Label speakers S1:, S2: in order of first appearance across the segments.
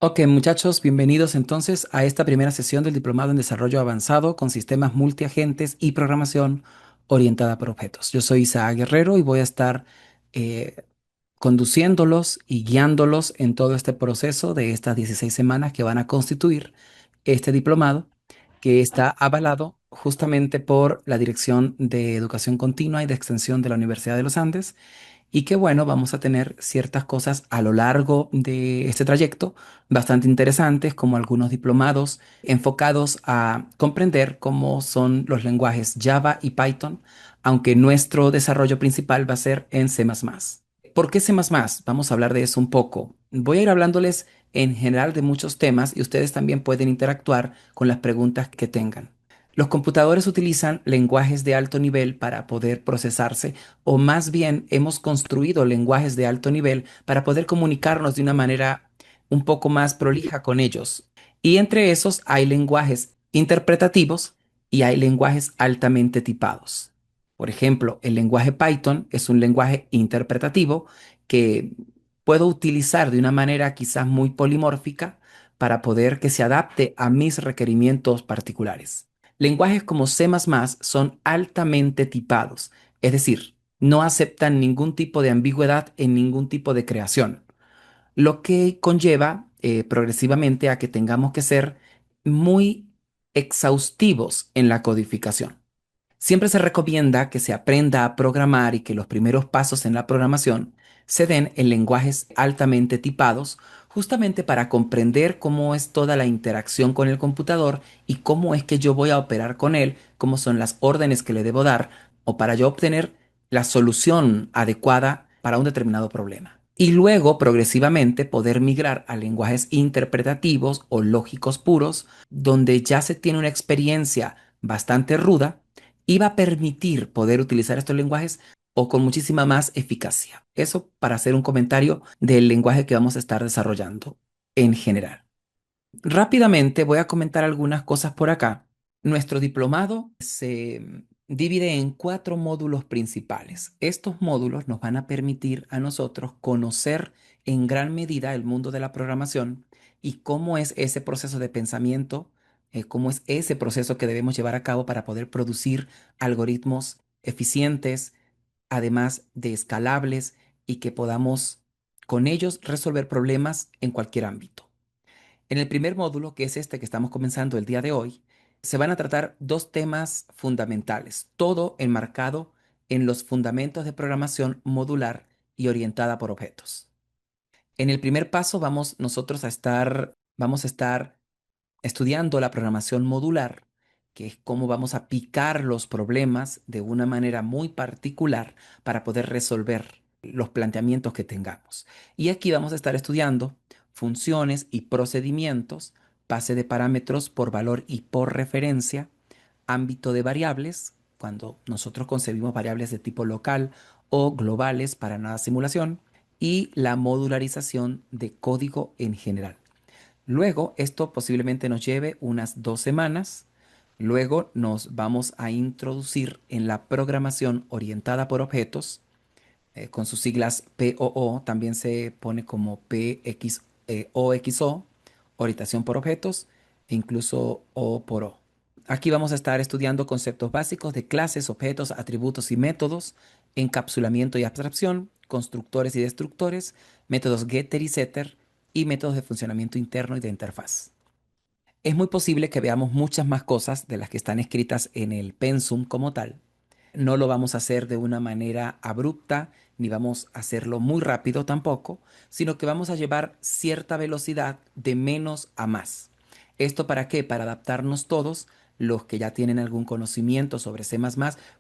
S1: Ok, muchachos, bienvenidos entonces a esta primera sesión del Diplomado en Desarrollo Avanzado con Sistemas Multiagentes y Programación Orientada por Objetos. Yo soy Isaac Guerrero y voy a estar eh, conduciéndolos y guiándolos en todo este proceso de estas 16 semanas que van a constituir este diplomado, que está avalado justamente por la Dirección de Educación Continua y de Extensión de la Universidad de los Andes y que bueno, vamos a tener ciertas cosas a lo largo de este trayecto bastante interesantes, como algunos diplomados enfocados a comprender cómo son los lenguajes Java y Python, aunque nuestro desarrollo principal va a ser en C++. ¿Por qué C++? Vamos a hablar de eso un poco. Voy a ir hablándoles en general de muchos temas y ustedes también pueden interactuar con las preguntas que tengan. Los computadores utilizan lenguajes de alto nivel para poder procesarse, o más bien hemos construido lenguajes de alto nivel para poder comunicarnos de una manera un poco más prolija con ellos. Y entre esos hay lenguajes interpretativos y hay lenguajes altamente tipados. Por ejemplo, el lenguaje Python es un lenguaje interpretativo que puedo utilizar de una manera quizás muy polimórfica para poder que se adapte a mis requerimientos particulares. Lenguajes como C++ son altamente tipados, es decir, no aceptan ningún tipo de ambigüedad en ningún tipo de creación, lo que conlleva progresivamente a que tengamos que ser muy exhaustivos en la codificación. Siempre se recomienda que se aprenda a programar y que los primeros pasos en la programación se den en lenguajes altamente tipados, justamente para comprender cómo es toda la interacción con el computador y cómo es que yo voy a operar con él, cómo son las órdenes que le debo dar, o para yo obtener la solución adecuada para un determinado problema. Y luego, progresivamente, poder migrar a lenguajes interpretativos o lógicos puros, donde ya se tiene una experiencia bastante ruda y va a permitir poder utilizar estos lenguajes o con muchísima más eficacia. Eso para hacer un comentario del lenguaje que vamos a estar desarrollando en general. Rápidamente voy a comentar algunas cosas por acá. Nuestro diplomado se divide en cuatro módulos principales. Estos módulos nos van a permitir a nosotros conocer en gran medida el mundo de la programación y cómo es ese proceso de pensamiento, cómo es ese proceso que debemos llevar a cabo para poder producir algoritmos eficientes, además de escalables y que podamos con ellos resolver problemas en cualquier ámbito. En el primer módulo, que es este que estamos comenzando el día de hoy, se van a tratar dos temas fundamentales, todo enmarcado en los fundamentos de programación modular y orientada por objetos. En el primer paso vamos a estar estudiando la programación modular, que es cómo vamos a picar los problemas de una manera muy particular para poder resolver los planteamientos que tengamos. Y aquí vamos a estar estudiando funciones y procedimientos, base de parámetros por valor y por referencia, ámbito de variables, cuando nosotros concebimos variables de tipo local o globales para una simulación, y la modularización de código en general. Luego, esto posiblemente nos lleve unas 2 semanas. Luego nos vamos a introducir en la programación orientada por objetos, con sus siglas POO, también se pone como PXOXO, orientación por objetos, e incluso O por O. Aquí vamos a estar estudiando conceptos básicos de clases, objetos, atributos y métodos, encapsulamiento y abstracción, constructores y destructores, métodos getter y setter y métodos de funcionamiento interno y de interfaz. Es muy posible que veamos muchas más cosas de las que están escritas en el pensum como tal. No lo vamos a hacer de una manera abrupta, ni vamos a hacerlo muy rápido tampoco, sino que vamos a llevar cierta velocidad de menos a más. ¿Esto para qué? Para adaptarnos todos, los que ya tienen algún conocimiento sobre C++,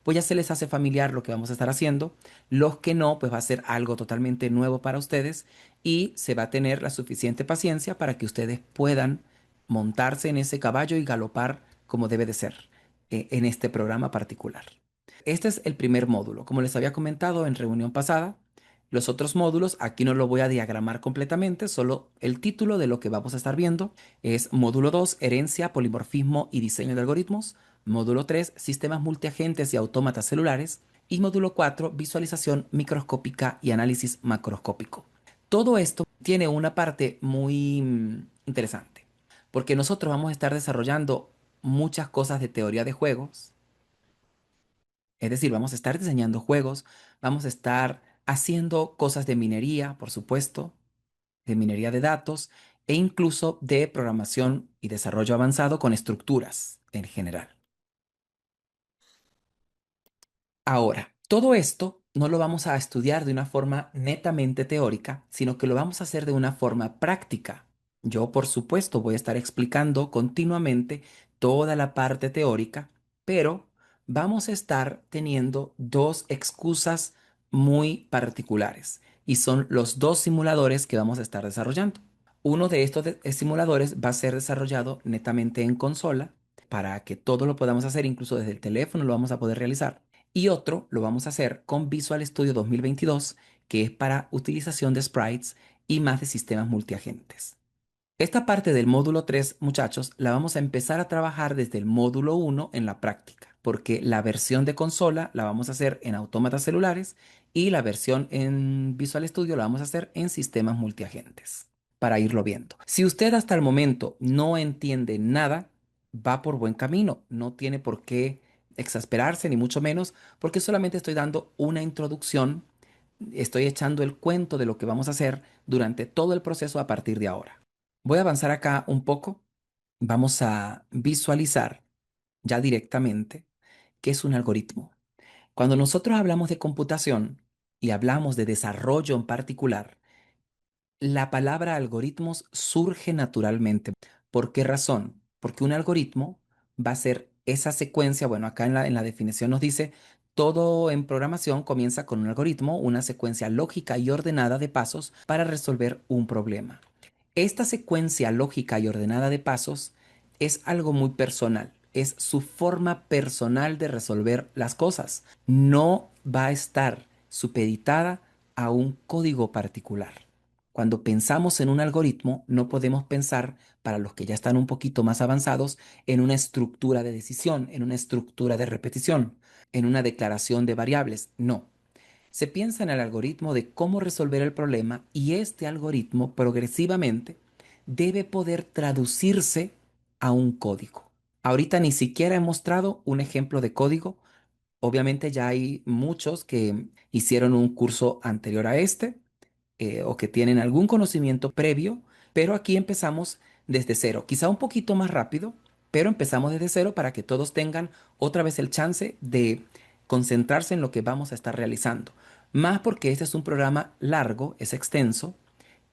S1: pues ya se les hace familiar lo que vamos a estar haciendo. Los que no, pues va a ser algo totalmente nuevo para ustedes y se va a tener la suficiente paciencia para que ustedes puedan montarse en ese caballo y galopar como debe de ser en este programa particular. Este es el primer módulo. Como les había comentado en reunión pasada, los otros módulos, aquí no lo voy a diagramar completamente, solo el título de lo que vamos a estar viendo es módulo 2, herencia, polimorfismo y diseño de algoritmos, módulo 3, sistemas multiagentes y autómatas celulares, y módulo 4, visualización microscópica y análisis macroscópico. Todo esto tiene una parte muy interesante, porque nosotros vamos a estar desarrollando muchas cosas de teoría de juegos, es decir, vamos a estar diseñando juegos, vamos a estar haciendo cosas de minería, por supuesto, de minería de datos e incluso de programación y desarrollo avanzado con estructuras en general. Ahora, todo esto no lo vamos a estudiar de una forma netamente teórica, sino que lo vamos a hacer de una forma práctica. Yo, por supuesto, voy a estar explicando continuamente toda la parte teórica, pero vamos a estar teniendo dos excusas muy particulares y son los dos simuladores que vamos a estar desarrollando. Uno de estos simuladores va a ser desarrollado netamente en consola para que todo lo podamos hacer, incluso desde el teléfono lo vamos a poder realizar. Y otro lo vamos a hacer con Visual Studio 2022, que es para utilización de sprites y más de sistemas multiagentes. Esta parte del módulo 3, muchachos, la vamos a empezar a trabajar desde el módulo 1 en la práctica, porque la versión de consola la vamos a hacer en autómatas celulares y la versión en Visual Studio la vamos a hacer en sistemas multiagentes, para irlo viendo. Si usted hasta el momento no entiende nada, va por buen camino, no tiene por qué exasperarse, ni mucho menos, porque solamente estoy dando una introducción, estoy echando el cuento de lo que vamos a hacer durante todo el proceso a partir de ahora. Voy a avanzar acá un poco. Vamos a visualizar ya directamente qué es un algoritmo. Cuando nosotros hablamos de computación y hablamos de desarrollo en particular, la palabra algoritmos surge naturalmente. ¿Por qué razón? Porque un algoritmo va a ser esa secuencia, bueno, acá en la definición nos dice, todo en programación comienza con un algoritmo, una secuencia lógica y ordenada de pasos para resolver un problema. Esta secuencia lógica y ordenada de pasos es algo muy personal, es su forma personal de resolver las cosas. No va a estar supeditada a un código particular. Cuando pensamos en un algoritmo, no podemos pensar, para los que ya están un poquito más avanzados, en una estructura de decisión, en una estructura de repetición, en una declaración de variables. No, se piensa en el algoritmo de cómo resolver el problema y este algoritmo progresivamente debe poder traducirse a un código. Ahorita ni siquiera he mostrado un ejemplo de código. Obviamente ya hay muchos que hicieron un curso anterior a este o que tienen algún conocimiento previo, pero aquí empezamos desde cero, quizá un poquito más rápido, pero empezamos desde cero para que todos tengan otra vez el chance de concentrarse en lo que vamos a estar realizando. Más porque este es un programa largo, es extenso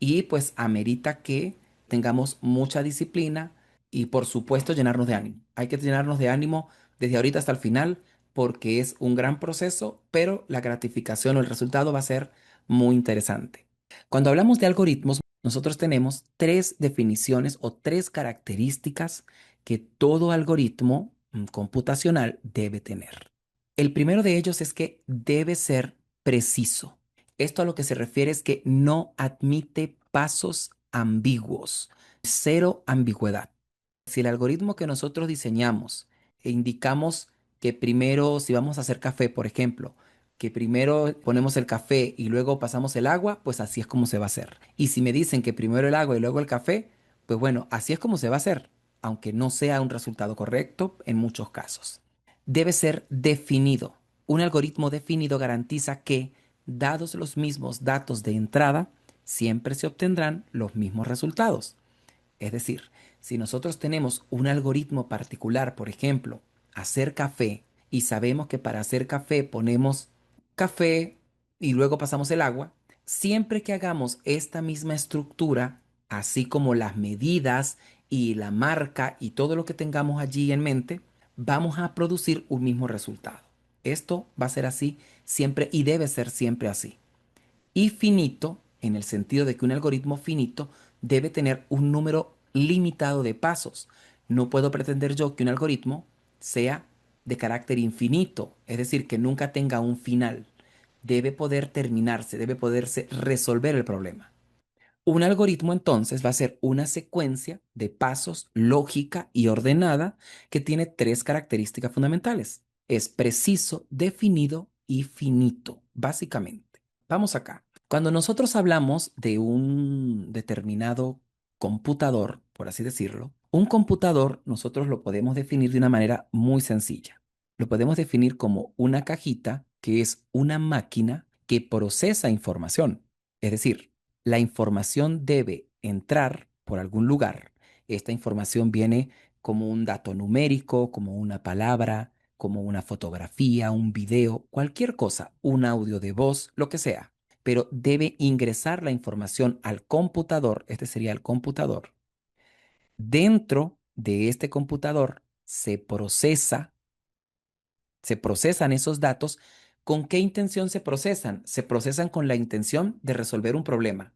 S1: y pues amerita que tengamos mucha disciplina y por supuesto llenarnos de ánimo. Hay que llenarnos de ánimo desde ahorita hasta el final porque es un gran proceso, pero la gratificación o el resultado va a ser muy interesante. Cuando hablamos de algoritmos, nosotros tenemos tres definiciones o tres características que todo algoritmo computacional debe tener. El primero de ellos es que debe ser preciso. Esto a lo que se refiere es que no admite pasos ambiguos, cero ambigüedad. Si el algoritmo que nosotros diseñamos e indicamos que primero, si vamos a hacer café, por ejemplo, que primero ponemos el café y luego pasamos el agua, pues así es como se va a hacer. Y si me dicen que primero el agua y luego el café, pues bueno, así es como se va a hacer, aunque no sea un resultado correcto en muchos casos. Debe ser definido. Un algoritmo definido garantiza que, dados los mismos datos de entrada, siempre se obtendrán los mismos resultados. Es decir, si nosotros tenemos un algoritmo particular, por ejemplo, hacer café, y sabemos que para hacer café ponemos café y luego pasamos el agua, siempre que hagamos esta misma estructura, así como las medidas y la marca y todo lo que tengamos allí en mente, vamos a producir un mismo resultado. Esto va a ser así siempre y debe ser siempre así. Y finito, en el sentido de que un algoritmo finito debe tener un número limitado de pasos. No puedo pretender yo que un algoritmo sea de carácter infinito, es decir, que nunca tenga un final. Debe poder terminarse, debe poderse resolver el problema. Un algoritmo entonces va a ser una secuencia de pasos lógica y ordenada que tiene tres características fundamentales. Es preciso, definido y finito, básicamente. Vamos acá. Cuando nosotros hablamos de un determinado computador, por así decirlo, un computador nosotros lo podemos definir de una manera muy sencilla. Lo podemos definir como una cajita que es una máquina que procesa información. Es decir, la información debe entrar por algún lugar. Esta información viene como un dato numérico, como una palabra, como una fotografía, un video, cualquier cosa, un audio de voz, lo que sea. Pero debe ingresar la información al computador, este sería el computador. Dentro de este computador se procesan esos datos. ¿Con qué intención se procesan? Se procesan con la intención de resolver un problema.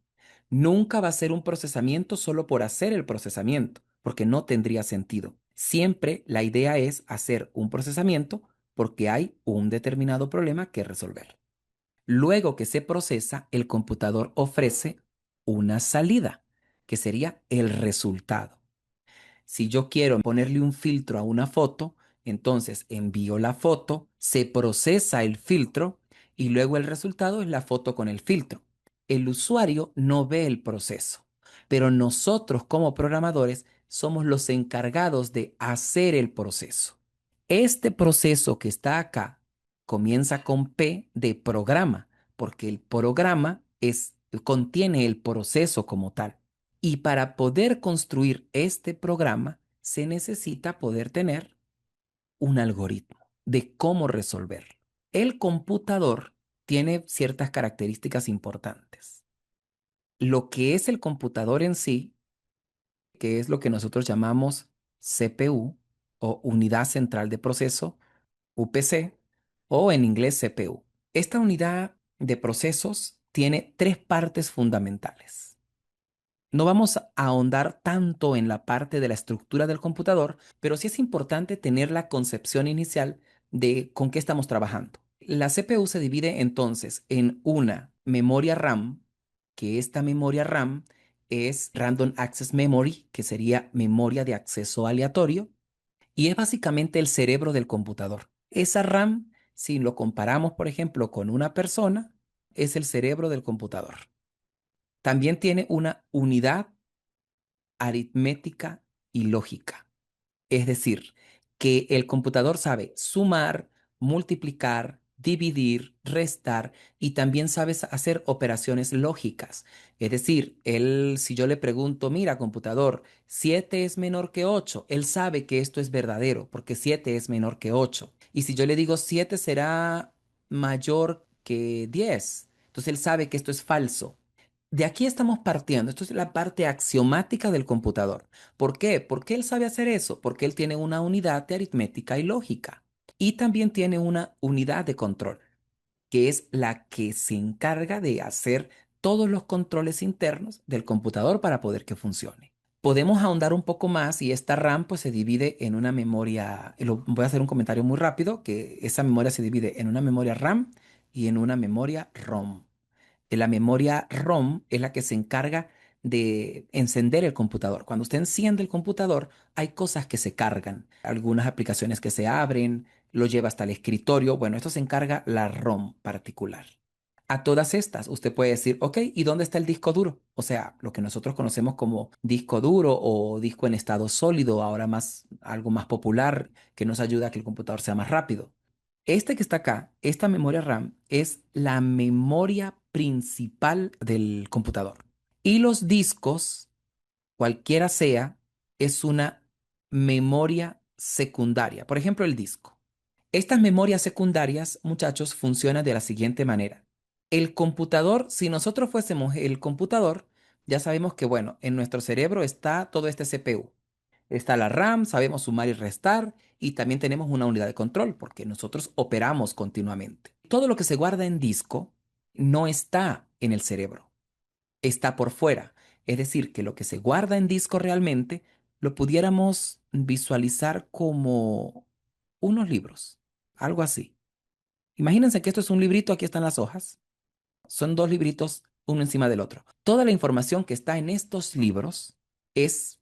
S1: Nunca va a ser un procesamiento solo por hacer el procesamiento, porque no tendría sentido. Siempre la idea es hacer un procesamiento porque hay un determinado problema que resolver. Luego que se procesa, el computador ofrece una salida, que sería el resultado. Si yo quiero ponerle un filtro a una foto, entonces envío la foto, se procesa el filtro y luego el resultado es la foto con el filtro. El usuario no ve el proceso, pero nosotros como programadores somos los encargados de hacer el proceso. Este proceso que está acá comienza con P de programa, porque el programa contiene el proceso como tal. Y para poder construir este programa, se necesita poder tener un algoritmo de cómo resolverlo. El computador tiene ciertas características importantes. Lo que es el computador en sí, que es lo que nosotros llamamos CPU o Unidad Central de Proceso, UPC, o en inglés CPU. Esta unidad de procesos tiene tres partes fundamentales. No vamos a ahondar tanto en la parte de la estructura del computador, pero sí es importante tener la concepción inicial de con qué estamos trabajando. La CPU se divide entonces en una memoria RAM, que esta memoria RAM es Random Access Memory, que sería memoria de acceso aleatorio, y es básicamente el cerebro del computador. Esa RAM, si lo comparamos, por ejemplo, con una persona, es el cerebro del computador. También tiene una unidad aritmética y lógica. Es decir, que el computador sabe sumar, multiplicar, dividir, restar y también sabe hacer operaciones lógicas. Es decir, si yo le pregunto, mira, computador, 7 es menor que 8, él sabe que esto es verdadero porque 7 es menor que 8. Y si yo le digo 7 será mayor que 10, entonces él sabe que esto es falso. De aquí estamos partiendo. Esto es la parte axiomática del computador. ¿Por qué? Porque él sabe hacer eso, porque él tiene una unidad de aritmética y lógica. Y también tiene una unidad de control, que es la que se encarga de hacer todos los controles internos del computador para poder que funcione. Podemos ahondar un poco más y esta RAM pues se divide en una memoria, voy a hacer un comentario muy rápido, que esa memoria se divide en una memoria RAM y en una memoria ROM. La memoria ROM es la que se encarga de encender el computador. Cuando usted enciende el computador, hay cosas que se cargan, algunas aplicaciones que se abren, lo lleva hasta el escritorio. Bueno, esto se encarga la ROM particular. A todas estas, usted puede decir, ok, ¿y dónde está el disco duro? O sea, lo que nosotros conocemos como disco duro o disco en estado sólido, ahora más algo más popular que nos ayuda a que el computador sea más rápido. Este que está acá, esta memoria RAM, es la memoria principal del computador. Y los discos, cualquiera sea, es una memoria secundaria. Por ejemplo, el disco. Estas memorias secundarias, muchachos, funcionan de la siguiente manera. El computador, si nosotros fuésemos el computador, ya sabemos que, bueno, en nuestro cerebro está todo este CPU. Está la RAM, sabemos sumar y restar, y también tenemos una unidad de control, porque nosotros operamos continuamente. Todo lo que se guarda en disco no está en el cerebro, está por fuera. Es decir, que lo que se guarda en disco realmente lo pudiéramos visualizar como unos libros, algo así. Imagínense que esto es un librito, aquí están las hojas. Son dos libritos, uno encima del otro. Toda la información que está en estos libros es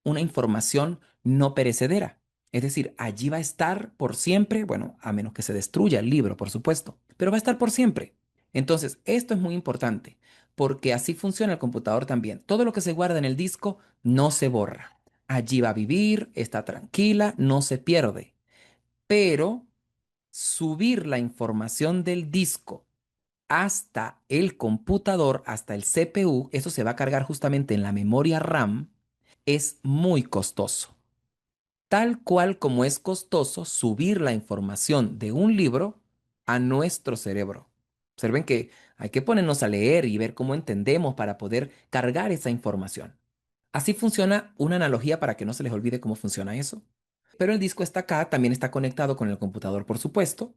S1: una información no perecedera. Es decir, allí va a estar por siempre, bueno, a menos que se destruya el libro, por supuesto, pero va a estar por siempre. Entonces, esto es muy importante, porque así funciona el computador también. Todo lo que se guarda en el disco no se borra. Allí va a vivir, está tranquila, no se pierde. Pero subir la información del disco hasta el computador, hasta el CPU, eso se va a cargar justamente en la memoria RAM, es muy costoso. Tal cual como es costoso subir la información de un libro a nuestro cerebro. Observen que hay que ponernos a leer y ver cómo entendemos para poder cargar esa información. Así funciona una analogía para que no se les olvide cómo funciona eso. Pero el disco está acá, también está conectado con el computador, por supuesto.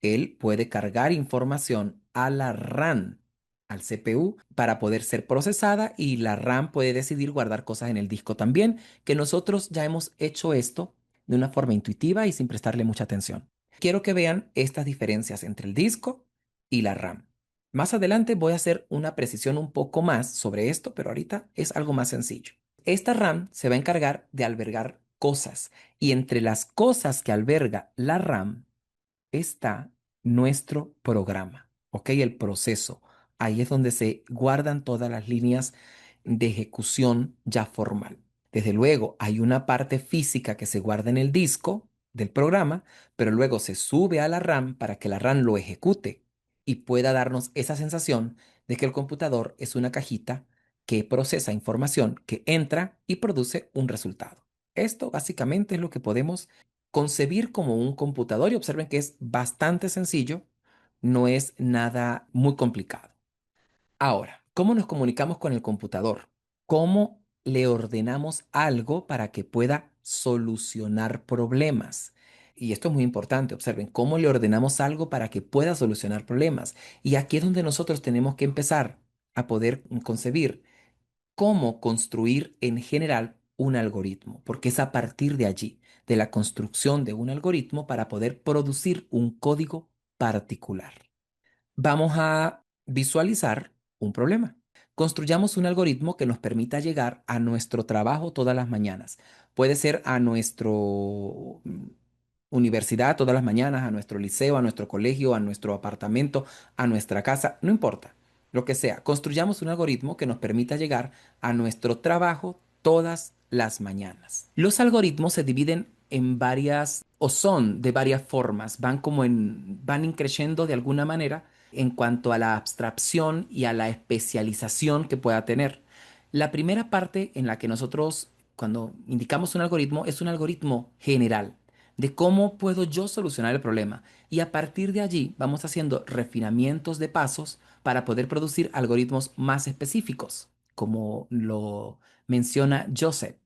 S1: Él puede cargar información a la RAM, al CPU, para poder ser procesada y la RAM puede decidir guardar cosas en el disco también, que nosotros ya hemos hecho esto de una forma intuitiva y sin prestarle mucha atención. Quiero que vean estas diferencias entre el disco y la RAM. Más adelante voy a hacer una precisión un poco más sobre esto, pero ahorita es algo más sencillo. Esta RAM se va a encargar de albergar cosas y entre las cosas que alberga la RAM está nuestro programa, ¿ok? El proceso. Ahí es donde se guardan todas las líneas de ejecución ya formal. Desde luego, hay una parte física que se guarda en el disco del programa, pero luego se sube a la RAM para que la RAM lo ejecute y pueda darnos esa sensación de que el computador es una cajita que procesa información que entra y produce un resultado. Esto básicamente es lo que podemos concebir como un computador y observen que es bastante sencillo, no es nada muy complicado. Ahora, ¿cómo nos comunicamos con el computador? ¿Cómo le ordenamos algo para que pueda solucionar problemas? Y esto es muy importante, observen, ¿cómo le ordenamos algo para que pueda solucionar problemas? Y aquí es donde nosotros tenemos que empezar a poder concebir cómo construir en general un algoritmo, porque es a partir de allí, de la construcción de un algoritmo para poder producir un código particular. Vamos a visualizar un problema. Construyamos un algoritmo que nos permita llegar a nuestro trabajo todas las mañanas. Puede ser a nuestro universidad todas las mañanas, a nuestro liceo, a nuestro colegio, a nuestro apartamento, a nuestra casa, no importa, lo que sea. Construyamos un algoritmo que nos permita llegar a nuestro trabajo todas las mañanas. Los algoritmos se dividen en varias o son de varias formas, van increciendo de alguna manera en cuanto a la abstracción y a la especialización que pueda tener. La primera parte en la que nosotros, cuando indicamos un algoritmo, es un algoritmo general de cómo puedo yo solucionar el problema. Y a partir de allí vamos haciendo refinamientos de pasos para poder producir algoritmos más específicos, como lo menciona Joseph,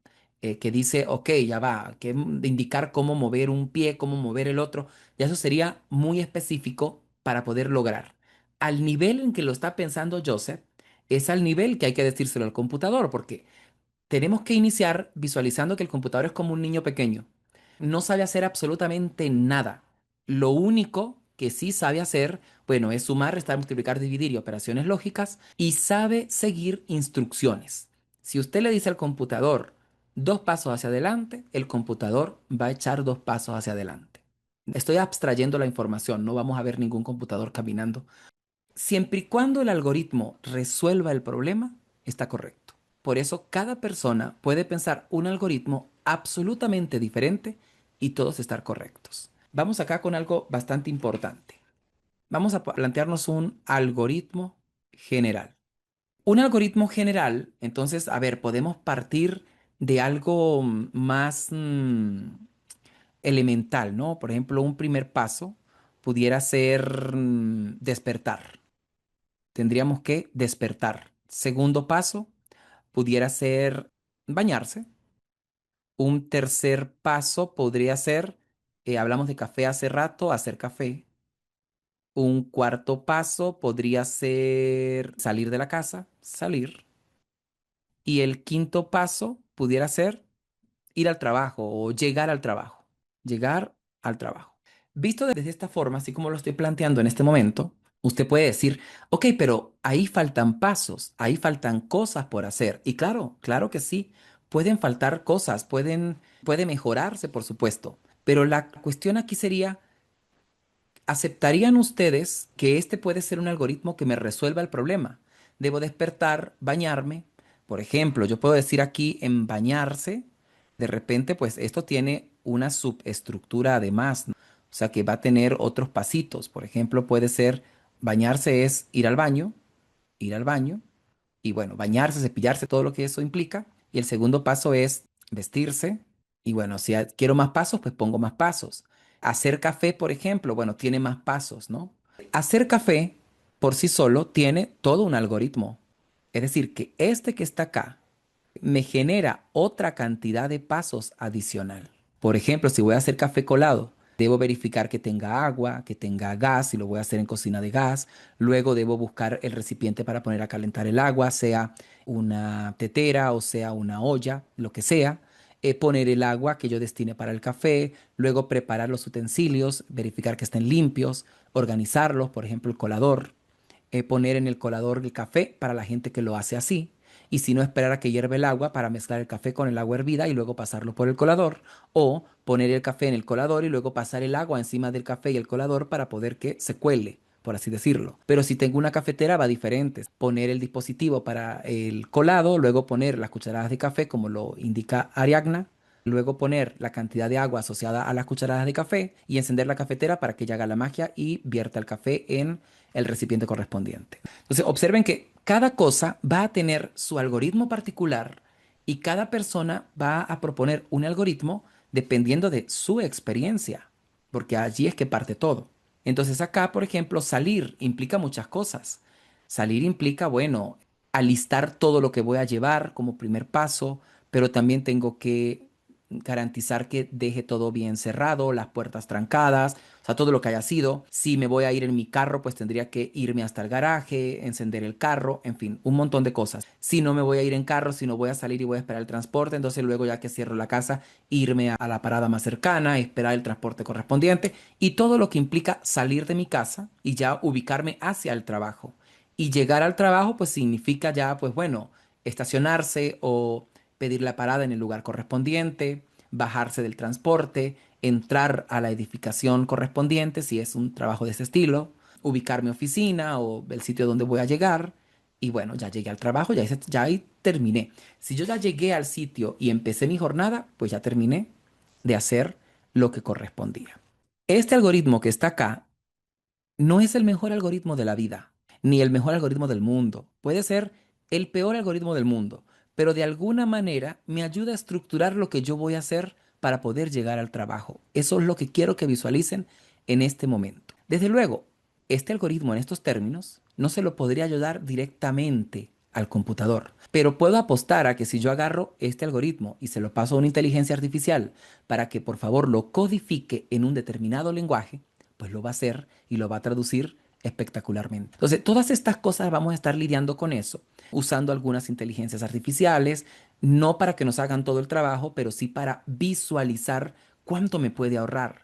S1: que dice, ok, ya va, que de indicar cómo mover un pie, cómo mover el otro, ya eso sería muy específico para poder lograr. Al nivel en que lo está pensando Joseph, es al nivel que hay que decírselo al computador, porque tenemos que iniciar visualizando que el computador es como un niño pequeño. No sabe hacer absolutamente nada. Lo único que sí sabe hacer, bueno, es sumar, restar, multiplicar, dividir y operaciones lógicas y sabe seguir instrucciones. Si usted le dice al computador 2 pasos hacia adelante, el computador va a echar 2 pasos hacia adelante. Estoy abstrayendo la información, no vamos a ver ningún computador caminando. Siempre y cuando el algoritmo resuelva el problema, está correcto. Por eso cada persona puede pensar un algoritmo absolutamente diferente y todos estar correctos. Vamos acá con algo bastante importante. Vamos a plantearnos un algoritmo general. Un algoritmo general, entonces, a ver, podemos partir de algo más elemental, ¿no? Por ejemplo, un primer paso pudiera ser despertar. Tendríamos que despertar. Segundo paso pudiera ser bañarse. Un tercer paso podría ser, hablamos de café hace rato, hacer café. Un cuarto paso podría ser salir de la casa, salir. Y el quinto paso pudiera ser ir al trabajo o llegar al trabajo. Llegar al trabajo. Visto desde esta forma, así como lo estoy planteando en este momento, usted puede decir, ok, pero ahí faltan pasos, ahí faltan cosas por hacer. Y claro, claro que sí, pueden faltar cosas, puede mejorarse, por supuesto. Pero la cuestión aquí sería, ¿aceptarían ustedes que este puede ser un algoritmo que me resuelva el problema? debo despertar, bañarme. Por ejemplo, yo puedo decir aquí en bañarse, de repente, pues esto tiene una subestructura además, ¿no? O sea que va a tener otros pasitos. Por ejemplo, puede ser bañarse es ir al baño, y bueno, bañarse, cepillarse, todo lo que eso implica. Y el segundo paso es vestirse. Y bueno, si quiero más pasos, pues pongo más pasos. Hacer café, por ejemplo, bueno, tiene más pasos, ¿no? Hacer café por sí solo tiene todo un algoritmo. Es decir, que este que está acá me genera otra cantidad de pasos adicional. Por ejemplo, si voy a hacer café colado, debo verificar que tenga agua, que tenga gas, si lo voy a hacer en cocina de gas. Luego debo buscar el recipiente para poner a calentar el agua, sea una tetera o sea una olla, lo que sea. Poner el agua que yo destine para el café, luego preparar los utensilios, verificar que estén limpios, organizarlos, por ejemplo, el colador, poner en el colador el café para la gente que lo hace así. Y si no, esperar a que hierve el agua para mezclar el café con el agua hervida y luego pasarlo por el colador. O poner el café en el colador y luego pasar el agua encima del café y el colador para poder que se cuele, por así decirlo. Pero si tengo una cafetera va diferente. Poner el dispositivo para el colado, luego poner las cucharadas de café como lo indica Ariadna, luego poner la cantidad de agua asociada a las cucharadas de café y encender la cafetera para que ella haga la magia y vierta el café en el recipiente correspondiente. Entonces, observen que cada cosa va a tener su algoritmo particular y cada persona va a proponer un algoritmo dependiendo de su experiencia, porque allí es que parte todo. Entonces acá, por ejemplo, salir implica muchas cosas. Salir implica, bueno, alistar todo lo que voy a llevar como primer paso, pero también tengo que garantizar que deje todo bien cerrado, las puertas trancadas, o sea, todo lo que haya sido. Si me voy a ir en mi carro, pues tendría que irme hasta el garaje, encender el carro, en fin, un montón de cosas. Si no me voy a ir en carro, si no voy a salir y voy a esperar el transporte, entonces luego ya que cierro la casa, irme a la parada más cercana, esperar el transporte correspondiente y todo lo que implica salir de mi casa y ya ubicarme hacia el trabajo. Y llegar al trabajo, pues significa ya, pues bueno, estacionarse o pedir la parada en el lugar correspondiente, bajarse del transporte, entrar a la edificación correspondiente, si es un trabajo de ese estilo, ubicar mi oficina o el sitio donde voy a llegar. Y bueno, ya llegué al trabajo, ya ahí terminé. Si yo ya llegué al sitio y empecé mi jornada, pues ya terminé de hacer lo que correspondía. Este algoritmo que está acá no es el mejor algoritmo de la vida, ni el mejor algoritmo del mundo. Puede ser el peor algoritmo del mundo, pero de alguna manera me ayuda a estructurar lo que yo voy a hacer para poder llegar al trabajo. Eso es lo que quiero que visualicen en este momento. Desde luego, este algoritmo en estos términos no se lo podría ayudar directamente al computador, pero puedo apostar a que si yo agarro este algoritmo y se lo paso a una inteligencia artificial para que por favor lo codifique en un determinado lenguaje, pues lo va a hacer y lo va a traducir espectacularmente. Entonces, todas estas cosas vamos a estar lidiando con eso, usando algunas inteligencias artificiales, no para que nos hagan todo el trabajo, pero sí para visualizar cuánto me puede ahorrar.